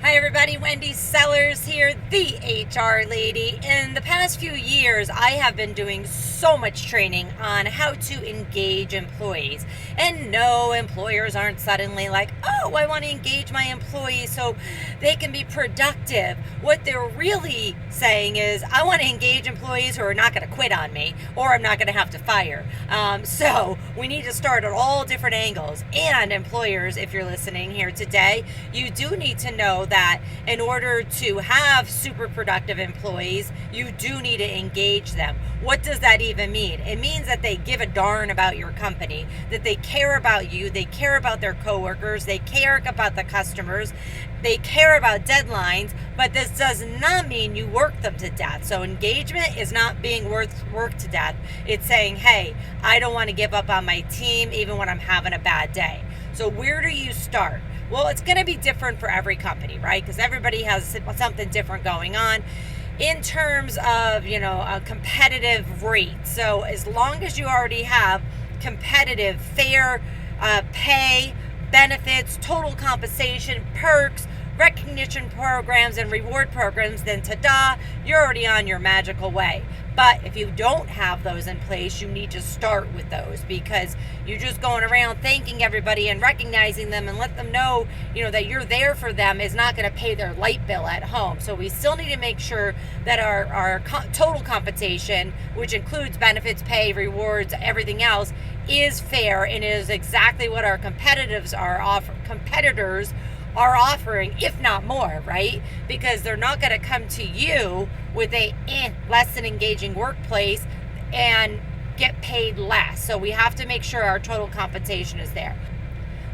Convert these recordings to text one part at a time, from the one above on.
Hi everybody, Wendy Sellers here, the HR lady. In the past few years, I have been doing so much training on how to engage employees. And no, employers aren't suddenly like, oh, I want to engage my employees so they can be productive. What they're really saying is, I want to engage employees who are not going to quit on me, or I'm not going to have to fire. So we need to start at all different angles. And employers, if you're listening here today, you do need to know that in order to have super productive employees, you do need to engage them. What does that even mean? It means that they give a darn about your company, that they care about you, they care about their coworkers, they care about the customers, they care about deadlines, but this does not mean you work them to death. So engagement is not being worked to death. It's saying, hey, I don't want to give up on my team even when I'm having a bad day. So where do you start? Well, it's going to be different for every company, right? Because everybody has something different going on in terms of, a competitive rate. So as long as you already have competitive, fair pay, benefits, total compensation, perks, recognition programs, and reward programs, then ta-da, you're already on your magical way. But if you don't have those in place, you need to start with those, because you're just going around thanking everybody and recognizing them and let them know, that you're there for them is not going to pay their light bill at home. So we still need to make sure that our total compensation, which includes benefits, pay, rewards, everything else, is fair and is exactly what our competitors are offering, if not more, right? Because they're not going to come to you with a less than engaging workplace and get paid less. So we have to make sure our total compensation is there.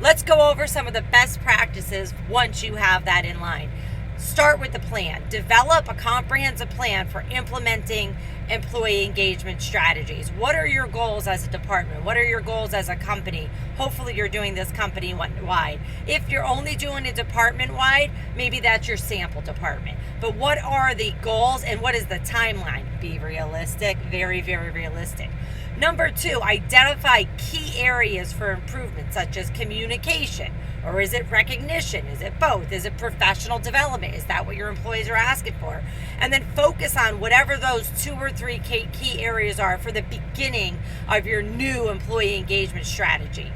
Let's go over some of the best practices once you have that in line. Start with the plan. Develop a comprehensive plan for implementing employee engagement strategies. What are your goals as a department? What are your goals as a company? Hopefully you're doing this company-wide. If you're only doing it department-wide, maybe that's your sample department. But what are the goals and what is the timeline? Be realistic, very, very realistic. Number 2, identify key areas for improvement, such as communication. Or is it recognition? Is it both? Is it professional development? Is that what your employees are asking for? And then focus on whatever those 2 or 3 key areas are for the beginning of your new employee engagement strategy.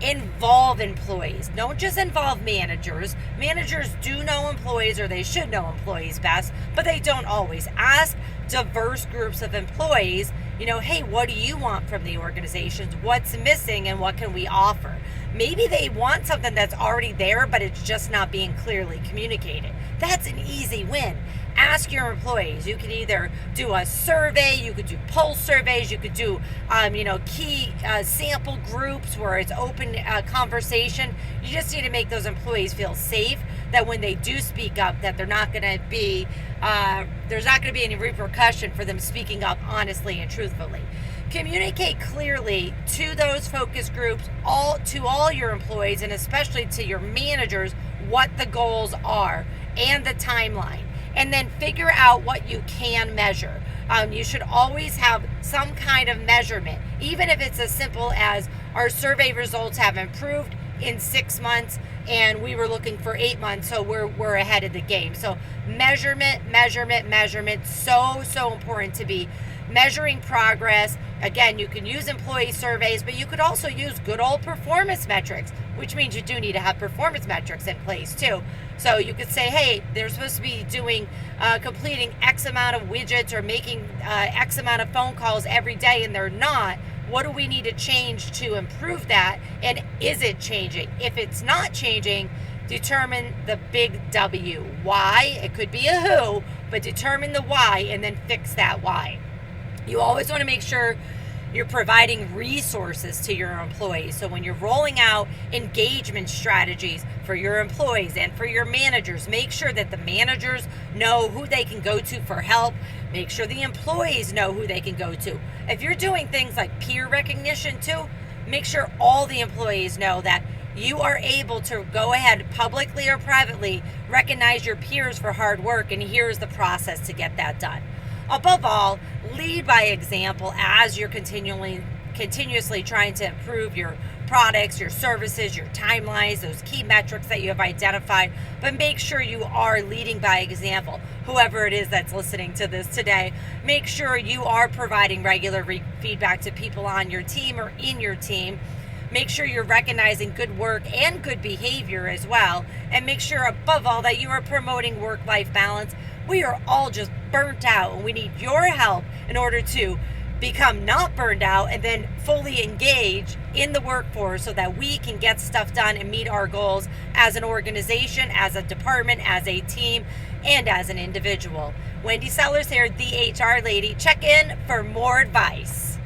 Involve employees. Don't just involve managers. Managers do know employees, or they should know employees best, but they don't always. Ask diverse groups of employees, hey, what do you want from the organizations? What's missing and what can we offer? Maybe they want something that's already there, but it's just not being clearly communicated. That's an easy win. Ask your employees. You can either do a survey, you could do pulse surveys, you could do, key sample groups where it's open conversation. You just need to make those employees feel safe, that when they do speak up, that there's not going to be any repercussion for them speaking up honestly and truthfully. Communicate clearly to those focus groups, to all your employees, and especially to your managers, what the goals are and the timeline. And then figure out what you can measure. You should always have some kind of measurement, even if it's as simple as our survey results have improved in 6 months and we were looking for 8 months, so we're ahead of the game. So measurement, so important to be measuring progress. Again, you can use employee surveys, but you could also use good old performance metrics, which means you do need to have performance metrics in place too. So you could say, hey, they're supposed to be completing X amount of widgets or making X amount of phone calls every day, and they're not. What do we need to change to improve that? And is it changing? If it's not changing, determine the big W. Why? It could be a who, but determine the why and then fix that why. You always want to make sure you're providing resources to your employees. So when you're rolling out engagement strategies for your employees and for your managers, make sure that the managers know who they can go to for help. Make sure the employees know who they can go to. If you're doing things like peer recognition too, make sure all the employees know that you are able to go ahead publicly or privately recognize your peers for hard work, and here's the process to get that done. Above all, lead by example as you're continuously trying to improve your products, your services, your timelines, those key metrics that you have identified, but make sure you are leading by example. Whoever it is that's listening to this today, make sure you are providing regular feedback to people on your team or in your team. Make sure you're recognizing good work and good behavior as well. And make sure above all that you are promoting work-life balance. We are all just burnt out, and we need your help in order to become not burned out and then fully engage in the workforce so that we can get stuff done and meet our goals as an organization, as a department, as a team, and as an individual. Wendy Sellers here, the HR Lady. Check in for more advice.